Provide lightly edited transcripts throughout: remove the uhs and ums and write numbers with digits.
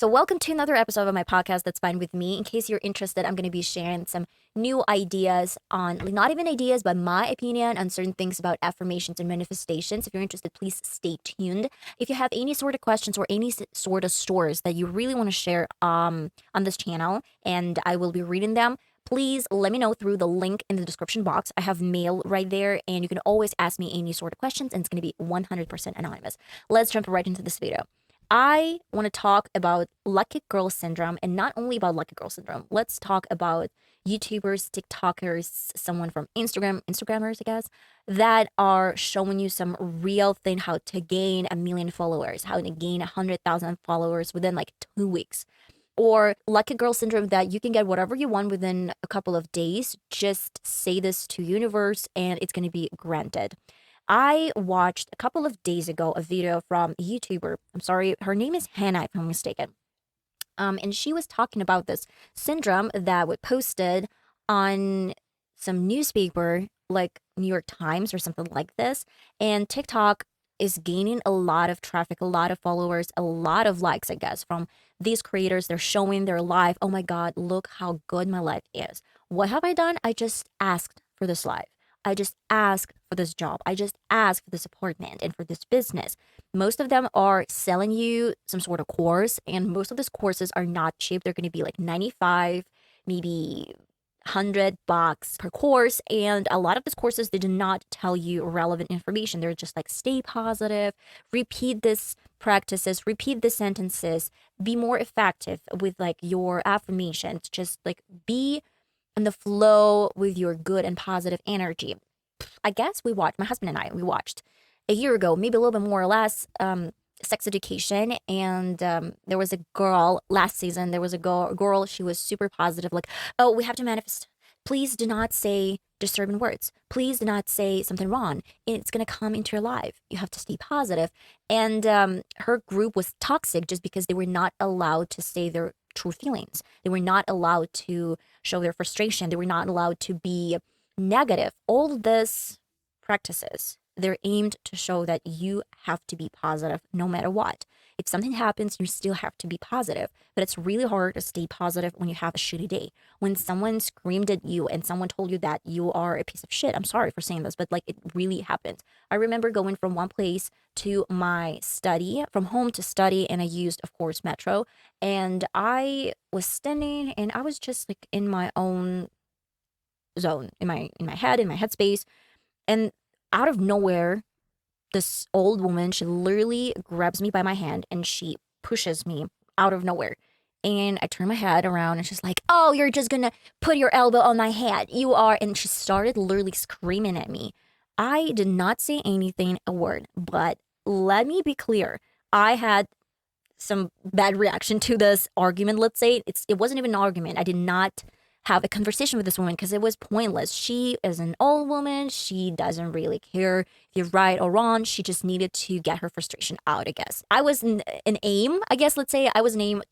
So, welcome to another episode of my podcast, That's Fine With Me. In case you're interested, I'm going to be sharing some new ideas on, like, not even ideas, but my opinion on certain things about affirmations and manifestations. If you're interested, please stay tuned. If you have any sort of questions or any sort of stories that you really want to share on this channel, and I will be reading them, please let me know through the link in the description box. I have mail right there, and you can always ask me any sort of questions, and it's going to be 100% anonymous. Let's jump right into this video. I want to talk about lucky girl syndrome, and not only about lucky girl syndrome. Let's talk about YouTubers, TikTokers, someone from Instagrammers, I guess, that are showing you some real thing how to gain 1 million followers, how to gain 100,000 followers within like 2 weeks. Or lucky girl syndrome that you can get whatever you want within a couple of days. Just say this to universe and it's going to be granted. I watched a couple of days ago a video from a YouTuber. I'm sorry, her name is Hannah, if I'm mistaken. And she was talking about this syndrome that was posted on some newspaper, like New York Times or something like this. And TikTok is gaining a lot of traffic, a lot of followers, a lot of likes, I guess, from these creators. They're showing their life. Oh my God, look how good my life is. What have I done? I just asked for this life. I just asked for this job. I just asked for this apartment and for this business. Most of them are selling you some sort of course, and most of these courses are not cheap. They're going to be like 95, maybe $100 per course. And a lot of these courses, they do not tell you relevant information. They're just like, stay positive, repeat this practices, repeat the sentences, be more effective with like your affirmations. Just like be in the flow with your good and positive energy. I guess my husband and I, we watched a year ago, maybe a little bit more or less, sex education. And there was a girl last season. There was a girl. She was super positive. Like, oh, we have to manifest. Please do not say disturbing words. Please do not say something wrong. It's going to come into your life. You have to stay positive. And her group was toxic just because they were not allowed to say their true feelings. They were not allowed to show their frustration. They were not allowed to be negative. All this practices, they're aimed to show that you have to be positive no matter what. If something happens, you still have to be positive. But it's really hard to stay positive when you have a shitty day. When someone screamed at you and someone told you that you are a piece of shit. I'm sorry for saying this, but like it really happened. I remember going from one place to my study, from home to study, and I used, of course, metro. And I was standing and I was just like in my own zone, in my head, in my headspace. And out of nowhere, this old woman, she literally grabs me by my hand and she pushes me out of nowhere. And I turn my head around and she's like, oh, you're just gonna put your elbow on my head. You are. And she started literally screaming at me. I did not say anything, a word, but let me be clear. I had some bad reaction to this argument, let's say. It wasn't even an argument. I did not have a conversation with this woman because it was pointless. She is an old woman. She doesn't really care if you're right or wrong. She just needed to get her frustration out, I guess. I was an aim, I guess, let's say. I was an aim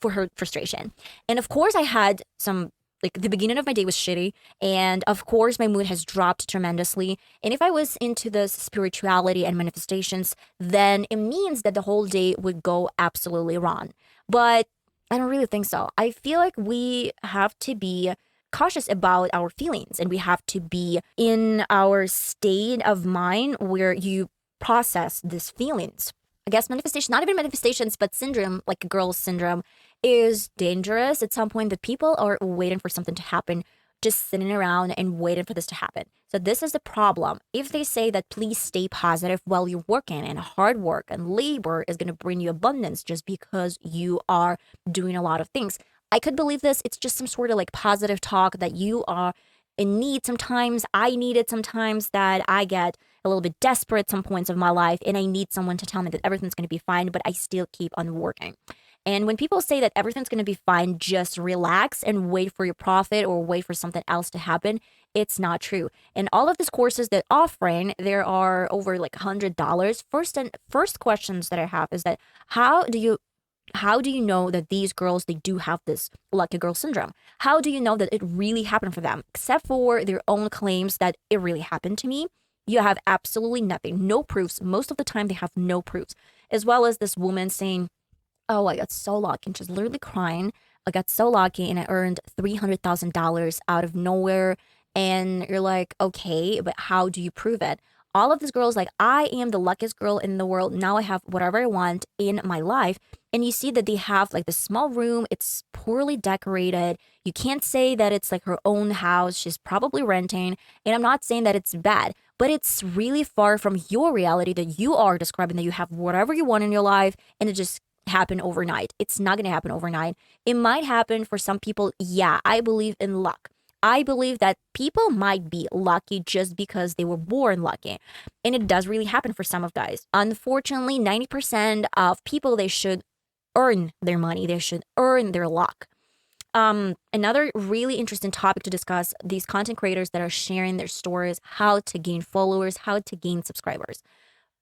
for her frustration. And of course I had some, like, the beginning of my day was shitty. And of course my mood has dropped tremendously. And if I was into this spirituality and manifestations, then it means that the whole day would go absolutely wrong. But I don't really think so. I feel like we have to be cautious about our feelings and we have to be in our state of mind where you process these feelings. I guess manifestation, not even manifestations, but syndrome, like a girl syndrome, is dangerous at some point that people are waiting for something to happen, just sitting around and waiting for this to happen. So this is the problem. If they say that please stay positive while you're working, and hard work and labor is going to bring you abundance just because you are doing a lot of things, I could believe this. It's just some sort of like positive talk that you are in need sometimes. I need it sometimes, that I get a little bit desperate at some points of my life and I need someone to tell me that everything's going to be fine, but I still keep on working. And when people say that everything's going to be fine, just relax and wait for your profit or wait for something else to happen, it's not true. And all of these courses that offering, there are over like $100. First questions that I have is that how do you know that these girls, they do have this lucky girl syndrome? How do you know that it really happened for them? Except for their own claims that it really happened to me, you have absolutely nothing, no proofs. Most of the time they have no proofs. As well as this woman saying, oh, I got so lucky, and she's literally crying. I got so lucky and I earned $300,000 out of nowhere. And you're like, okay, but how do you prove it? All of these girls, like, I am the luckiest girl in the world. Now I have whatever I want in my life. And you see that they have like the small room, it's poorly decorated. You can't say that it's like her own house. She's probably renting. And I'm not saying that it's bad, but it's really far from your reality that you are describing, that you have whatever you want in your life and it just happen overnight. It's not going to happen overnight. It might happen for some people. Yeah, I believe in luck. I believe that people might be lucky just because they were born lucky. And it does really happen for some of guys. Unfortunately, 90% of people, they should earn their money. They should earn their luck. Another really interesting topic to discuss, these content creators that are sharing their stories, how to gain followers, how to gain subscribers.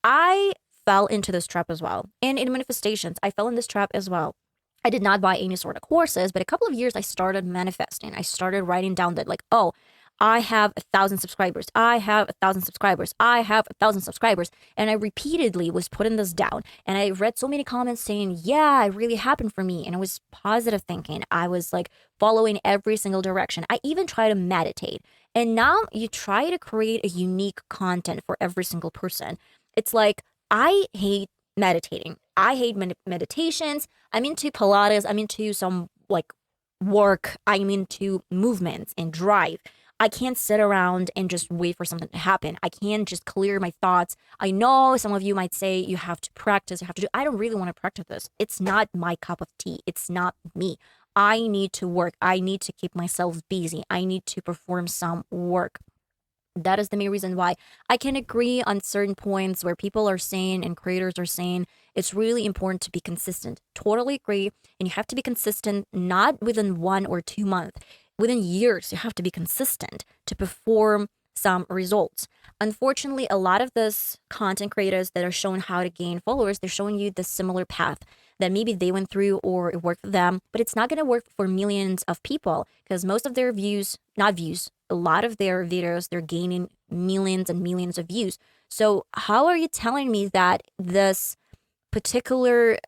I fell into this trap as well. And in manifestations, I fell in this trap as well. I did not buy any sort of courses, but a couple of years I started manifesting. I started writing down that, like, oh, I have 1,000 subscribers. I have 1,000 subscribers. I have 1,000 subscribers. And I repeatedly was putting this down. And I read so many comments saying, yeah, it really happened for me. And it was positive thinking. I was like following every single direction. I even try to meditate. And now you try to create a unique content for every single person. It's like, I hate meditating. I hate meditations. I'm into Pilates. I'm into some like work. I'm into movements and drive. I can't sit around and just wait for something to happen. I can't just clear my thoughts. I know some of you might say you have to practice, you have to do. I don't really want to practice this. It's not my cup of tea. It's not me. I need to work. I need to keep myself busy. I need to perform some work. That is the main reason why I can agree on certain points where people are saying and creators are saying it's really important to be consistent. Totally agree. And you have to be consistent, not within 1 or 2 months, within years. You have to be consistent to perform some results. Unfortunately, a lot of this content creators that are showing how to gain followers, they're showing you the similar path that maybe they went through or it worked for them, but it's not going to work for millions of people because most of their views, not views, a lot of their videos, they're gaining millions and millions of views. So how are you telling me that this particular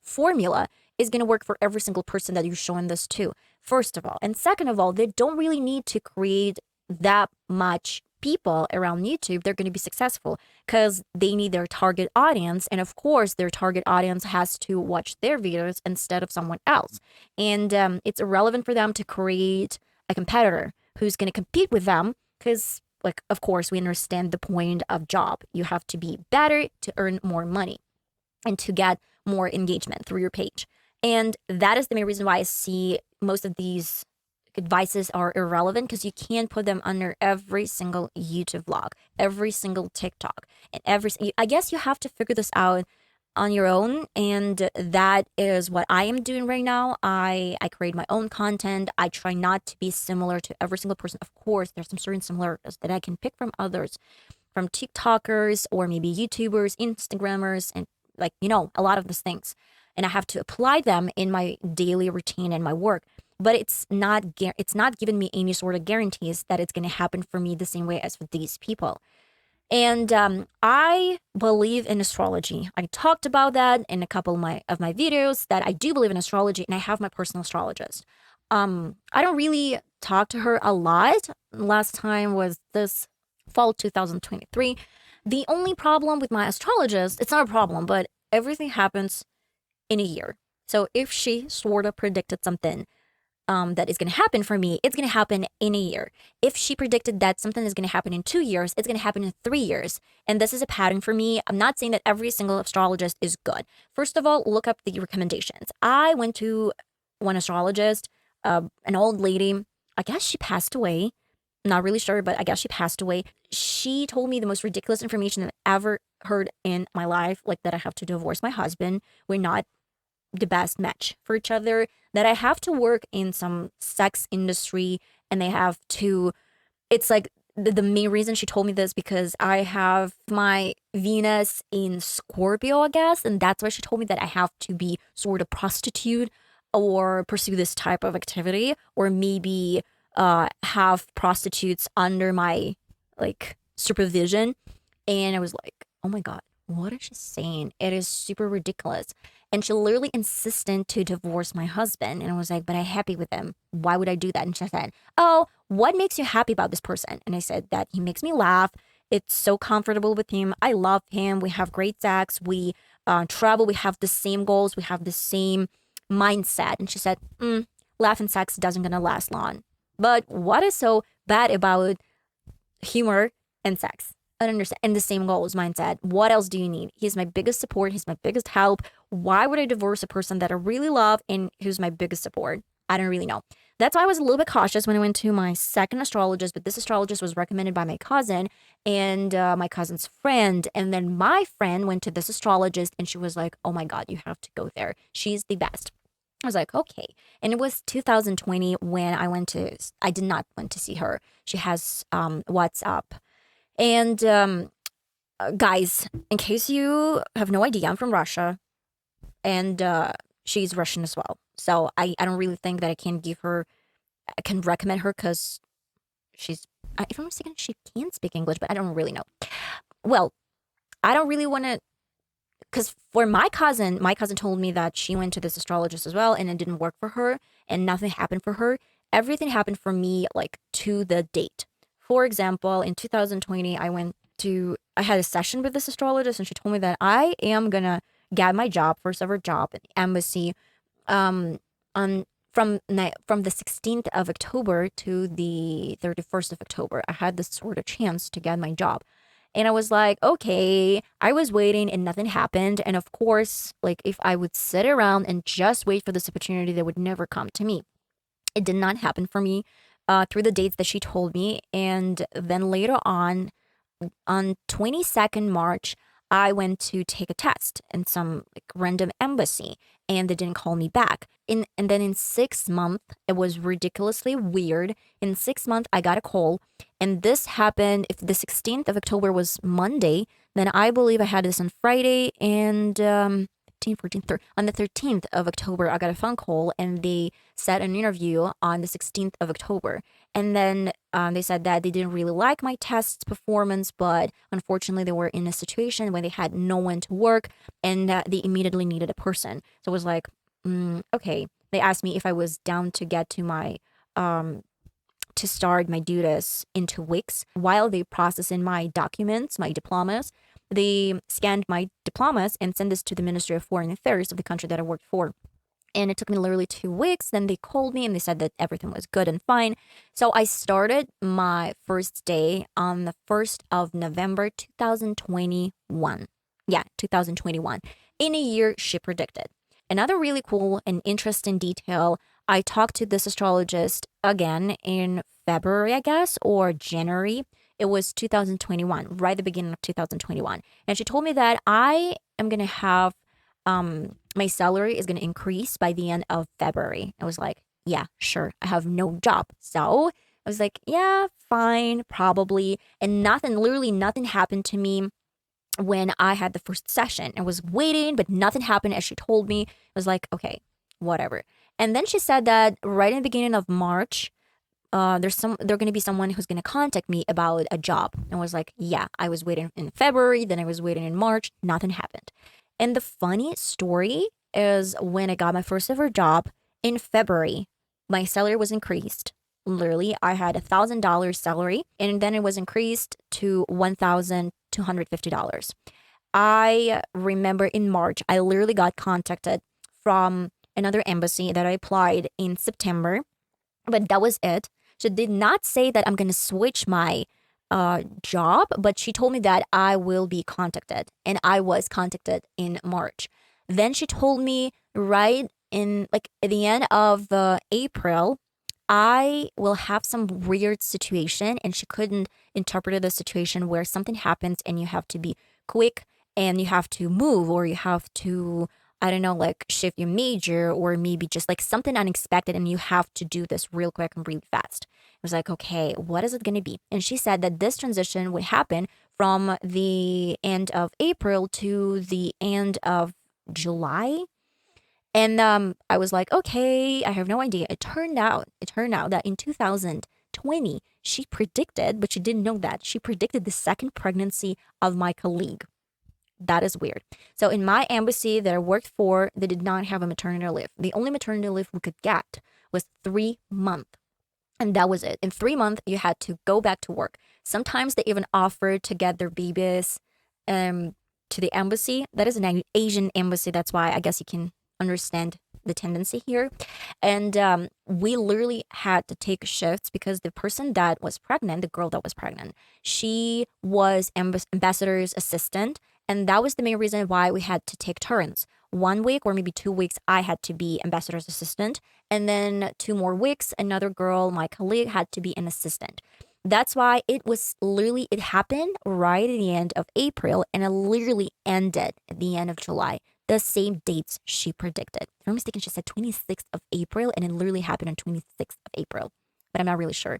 formula is going to work for every single person that you're showing this to? First of all. And second of all, they don't really need to create that much people around YouTube. They're going to be successful because they need their target audience. And of course, their target audience has to watch their videos instead of someone else. And it's irrelevant for them to create a competitor who's going to compete with them because, like, of course, we understand the point of job. You have to be better to earn more money and to get more engagement through your page. And that is the main reason why I see most of these advices are irrelevant because you can't put them under every single YouTube vlog, every single TikTok, and I guess you have to figure this out on your own. And that is what I am doing right now. I create my own content. I try not to be similar to every single person. Of course, there's some certain similarities that I can pick from others, from TikTokers or maybe YouTubers, Instagrammers, and like, a lot of these things. And I have to apply them in my daily routine and my work. But it's not giving me any sort of guarantees that it's going to happen for me the same way as for these people. And I believe in astrology. I talked about that in a couple of my videos that I do believe in astrology, and I have my personal astrologist. I don't really talk to her a lot. Last time was this fall 2023. The only problem with my astrologist, it's not a problem, but everything happens in a year. So if she sort of predicted something that is going to happen for me, it's going to happen in a year. If she predicted that something is going to happen in 2 years, it's going to happen in 3 years. And this is a pattern for me. I'm not saying that every single astrologist is good. First of all, look up the recommendations. I went to one astrologist, an old lady. I guess she passed away. I'm not really sure, but I guess she passed away. She told me the most ridiculous information that I've ever heard in my life, like that I have to divorce my husband. We're not the best match for each other, that I have to work in some sex industry, and they have to, it's like the main reason she told me this because I have my Venus in Scorpio, I guess, and that's why she told me that I have to be sort of prostitute or pursue this type of activity, or maybe have prostitutes under my like supervision. And I was like, oh my God, what is she saying? It is super ridiculous. And she literally insisted to divorce my husband. And I was like, but I'm happy with him. Why would I do that? And she said, oh, what makes you happy about this person? And I said that he makes me laugh. It's so comfortable with him. I love him. We have great sex. We travel. We have the same goals. We have the same mindset. And she said, laugh and sex doesn't gonna last long. But what is so bad about humor and sex? I don't understand. And the same goals, mindset. What else do you need? He's my biggest support. He's my biggest help. Why would I divorce a person that I really love and who's my biggest support? I don't really know. That's why I was a little bit cautious when I went to my second astrologist, but this astrologist was recommended by my cousin and my cousin's friend. And then my friend went to this astrologist and she was like, oh my God, you have to go there. She's the best. I was like, okay. And it was 2020 when I did not want to see her. She has WhatsApp. And guys, in case you have no idea, I'm from Russia and she's Russian as well. So I don't really think that I can recommend her because if I'm mistaken, she can speak English, but I don't really know. Well, I don't really want to, because for my cousin told me that she went to this astrologist as well and it didn't work for her and nothing happened for her. Everything happened for me like to the date. For example, in 2020, I had a session with this astrologist and she told me that I am gonna get my first ever job in the embassy from the 16th of October to the 31st of October. I had this sort of chance to get my job. And I was like, okay, I was waiting and nothing happened. And of course, like if I would sit around and just wait for this opportunity, that would never come to me. It did not happen for me through the dates that she told me. And then later on 22nd March, I went to take a test in some like random embassy and they didn't call me back. And then in 6 months, it was ridiculously weird. In 6 months, I got a call and this happened. If the 16th of October was Monday, then I believe I had this on Friday and 15, 14, 13. On the 13th of October, I got a phone call and they set an interview on the 16th of October. And then they said that they didn't really like my test performance, but unfortunately they were in a situation where they had no one to work and they immediately needed a person. So it was like, okay. They asked me if I was down to get to my, to start my duties in 2 weeks. While they processing my documents, my diplomas, they scanned my diplomas and sent this to the Ministry of Foreign Affairs of the country that I worked for. And it took me literally 2 weeks. Then they called me and they said that everything was good and fine. So I started my first day on the 1st of November, 2021. Yeah, 2021. In a year she predicted. Another really cool and interesting detail, I talked to this astrologist again in February, I guess, or January. It was 2021, right at the beginning of 2021. And she told me that I am going to have, my salary is going to increase by the end of February. I was like, yeah, sure. I have no job. So I was like, yeah, fine, probably. And literally nothing happened to me when I had the first session. I was waiting, but nothing happened as she told me. I was like, okay, whatever. And then she said that right in the beginning of March, there's going to be someone who's going to contact me about a job. And I was like, yeah, I was waiting in February, then I was waiting in March, nothing happened. And the funny story is when I got my first ever job in February, my salary was increased. Literally, I had $1,000 salary and then it was increased to $1,250. I remember in March, I literally got contacted from another embassy that I applied in September, but that was it. She did not say that I'm going to switch my job, but she told me that I will be contacted, and I was contacted in March. Then she told me right in like at the end of April, I will have some weird situation, and she couldn't interpret the situation where something happens and you have to be quick and you have to move or you have to, I don't know, like shift your major or maybe just like something unexpected and you have to do this real quick and really fast. I was like, okay, what is it going to be? And she said that this transition would happen from the end of April to the end of July. And I was like, okay, I have no idea. It turned out that in 2020, she predicted, but she didn't know that, she predicted the second pregnancy of my colleague. That is weird. So in my embassy that I worked for, they did not have a maternity leave. The only maternity leave we could get was 3 months. And that was it. In 3 months, you had to go back to work. Sometimes they even offered to get their babies to the embassy. That is an Asian embassy. That's why I guess you can understand the tendency here. And we literally had to take shifts because the person that was pregnant, the girl that was pregnant, she was ambassador's assistant. And that was the main reason why we had to take turns. 1 week or maybe 2 weeks, I had to be ambassador's assistant. And then 2 more weeks, another girl, my colleague, had to be an assistant. That's why it happened right at the end of April and it literally ended at the end of July. The same dates she predicted. If I'm not mistaken, she said 26th of April and it literally happened on 26th of April. But I'm not really sure.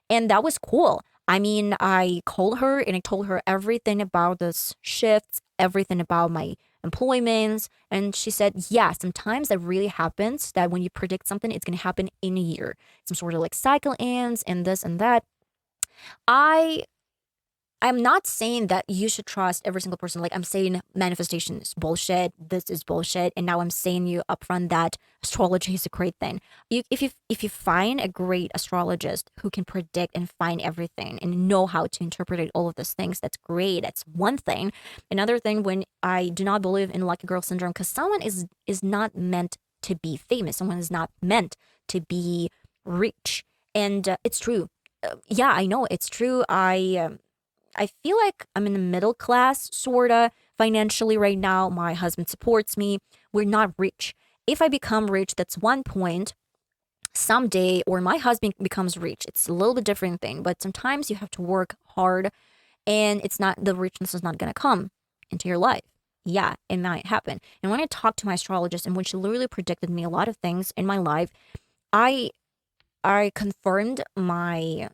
And that was cool. I mean, I called her and I told her everything about this shifts, everything about my employments. And she said, yeah, sometimes that really happens that when you predict something, it's going to happen in a year. Some sort of like cycle ends and this and that. I'm not saying that you should trust every single person. Like I'm saying manifestation is bullshit. This is bullshit. And now I'm saying you upfront that astrology is a great thing. If you find a great astrologist who can predict and find everything and know how to interpret all of those things, that's great. That's one thing. Another thing, when I do not believe in lucky girl syndrome, because someone is not meant to be famous. Someone is not meant to be rich. And it's true. Yeah, I know it's true. I feel like I'm in the middle class, sorta, financially right now. My husband supports me. We're not rich. If I become rich, that's one point. Someday, or my husband becomes rich, it's a little bit different thing. But sometimes you have to work hard, and the richness is not gonna come into your life. Yeah, it might happen. And when I talked to my astrologist, and when she literally predicted me a lot of things in my life, I confirmed my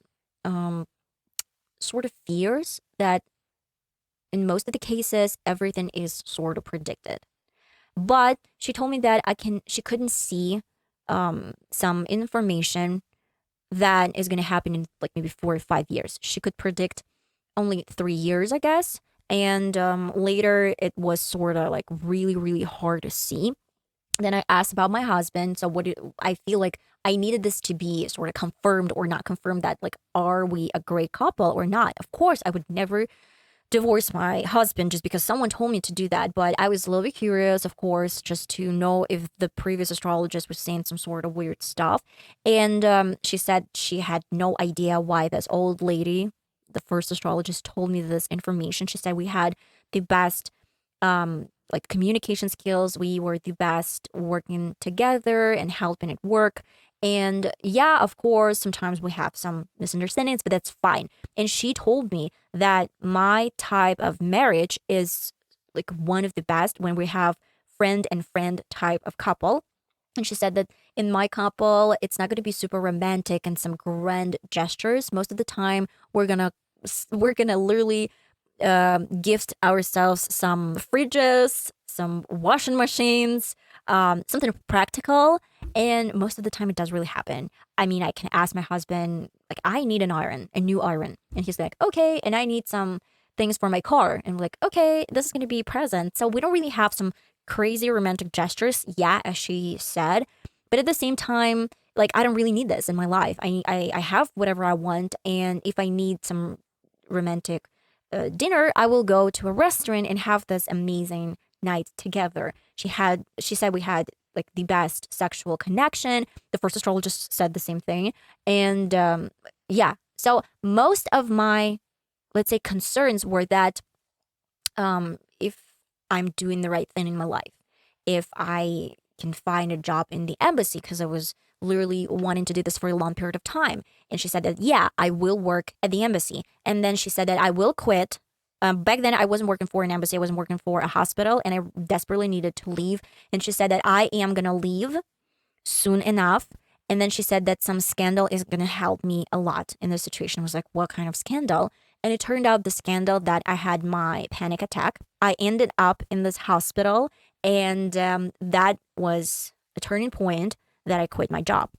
sort of fears that in most of the cases everything is sort of predicted. But she told me that she couldn't see some information that is going to happen in like maybe 4 or 5 years. She could predict only 3 years, I guess. And later it was sort of like really, really hard to see. Then I asked about my husband. So I feel like I needed this to be sort of confirmed or not confirmed, that like, are we a great couple or not? Of course, I would never divorce my husband just because someone told me to do that. But I was a little bit curious, of course, just to know if the previous astrologist was saying some sort of weird stuff. And she said she had no idea why this old lady, the first astrologist, told me this information. She said we had the best like communication skills. We were the best working together and helping it work. And yeah, of course, sometimes we have some misunderstandings, but that's fine. And she told me that my type of marriage is like one of the best when we have friend and friend type of couple. And she said that in my couple, it's not going to be super romantic and some grand gestures. Most of the time, we're gonna literally gift ourselves some fridges, some washing machines, something practical. And most of the time it does really happen. I mean, I can ask my husband, like, I need an iron, a new iron. And he's like, okay. And I need some things for my car. And we're like, okay, this is going to be present. So we don't really have some crazy romantic gestures. Yeah, as she said. But at the same time, like, I don't really need this in my life. I have whatever I want. And if I need some romantic dinner, I will go to a restaurant and have this amazing night together. She said we had like the best sexual connection. The first astrologist said the same thing. And yeah, so most of my, let's say, concerns were that if I'm doing the right thing in my life, if I can find a job in the embassy, because I was literally wanting to do this for a long period of time. And she said that, yeah, I will work at the embassy. And then she said that I will quit. Back then, I wasn't working for an embassy. I wasn't working for a hospital, and I desperately needed to leave. And she said that I am going to leave soon enough. And then she said that some scandal is going to help me a lot in this situation. I was like, what kind of scandal? And it turned out the scandal that I had my panic attack. I ended up in this hospital, and that was a turning point that I quit my job.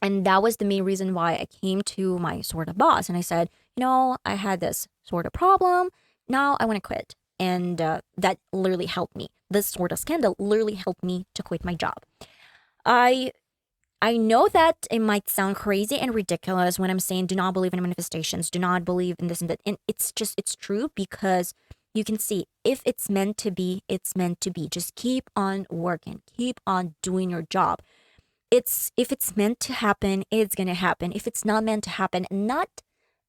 And that was the main reason why I came to my sort of boss. And I said, I had this sort of problem. Now I want to quit. And that literally helped me. This sort of scandal literally helped me to quit my job. I I know that it might sound crazy and ridiculous when I'm saying do not believe in manifestations, do not believe in this and that. And it's true because you can see if it's meant to be, it's meant to be. Just keep on working, keep on doing your job. If it's meant to happen, it's gonna happen. If it's not meant to happen, not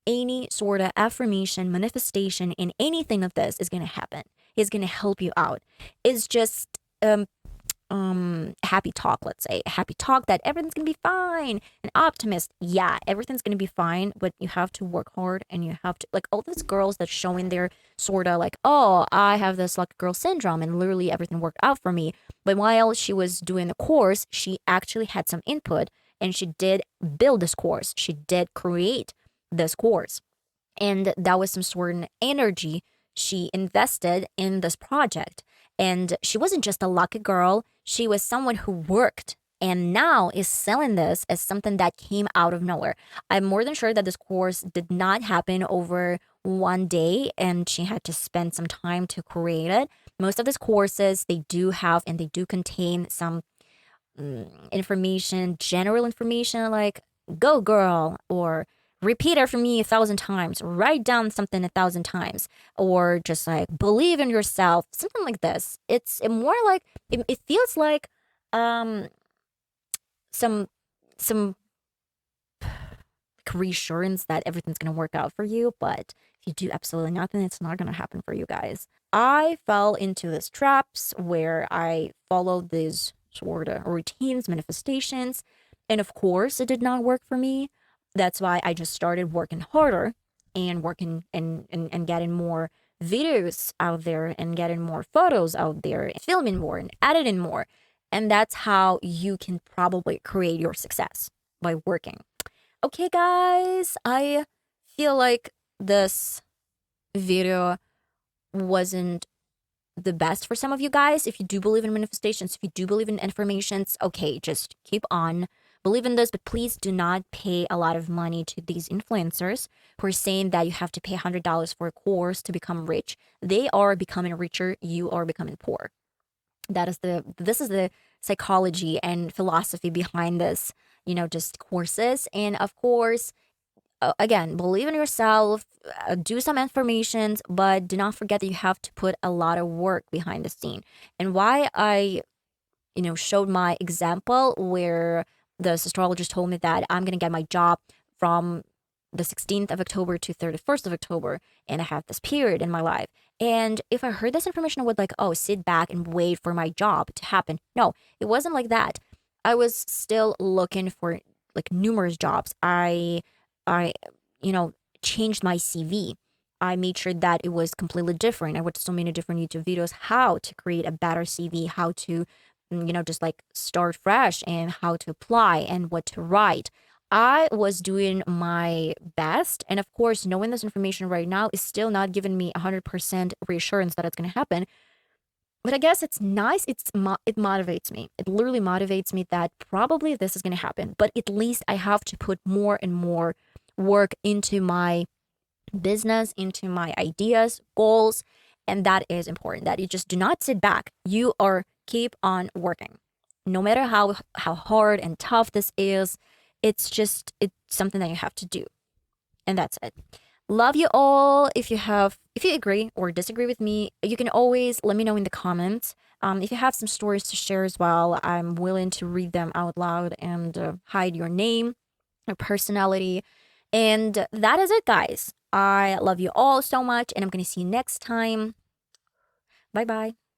any sort of affirmation, manifestation, in anything of this is gonna happen. It's gonna help you out. It's just happy talk, let's say happy talk that everything's gonna be fine, an optimist, yeah, everything's gonna be fine, but you have to work hard and you have to, like, all these girls that showing their sort of like, oh, I have this lucky girl syndrome and literally everything worked out for me. But while she was doing the course, she actually had some input and she did build this course, she did create this course, and that was some sort of energy she invested in this project. And she wasn't just a lucky girl, she was someone who worked and now is selling this as something that came out of nowhere. I'm more than sure that this course did not happen over one day and she had to spend some time to create it. Most of these courses, they do have and they do contain some information, general information like go girl, or repeat after me 1,000 times, write down something 1,000 times, or just like believe in yourself, something like this. It's more like it feels like um some some reassurance that everything's gonna work out for you, but if you do absolutely nothing, it's not gonna happen for you guys. I fell into these traps where I followed these sort of routines, manifestations, and of course, it did not work for me. That's why I just started working harder and working and getting more videos out there and getting more photos out there, filming more and editing more. And that's how you can probably create your success, by working. Okay, guys, I feel like this video wasn't the best for some of you guys. If you do believe in manifestations, if you do believe in affirmations, okay, just keep on believe in this, but please do not pay a lot of money to these influencers who are saying that you have to pay $100 for a course to become rich. They are becoming richer, you are becoming poor. This is the psychology and philosophy behind this, just courses. And of course, again, believe in yourself, do some affirmations, but do not forget that you have to put a lot of work behind the scene. And why I, showed my example where the astrologist told me that I'm going to get my job from the 16th of October to 31st of October, and I have this period in my life. And if I heard this information, I would like, oh, sit back and wait for my job to happen. No, it wasn't like that. I was still looking for like numerous jobs. I, changed my CV. I made sure that it was completely different. I watched so many different YouTube videos how to create a better CV, how to, just like start fresh and how to apply and what to write. I was doing my best. And of course, knowing this information right now is still not giving me 100% reassurance that it's going to happen. But I guess it's nice. It motivates me. It literally motivates me that probably this is going to happen. But at least I have to put more and more work into my business, into my ideas, goals. And that is important, that you just do not sit back. You are keep on working. No matter how hard and tough this is, it's something that you have to do. And that's it. Love you all. If you agree or disagree with me, you can always let me know in the comments. If you have some stories to share as well, I'm willing to read them out loud and hide your name or personality. And that is it, guys. I love you all so much, and I'm going to see you next time. Bye bye.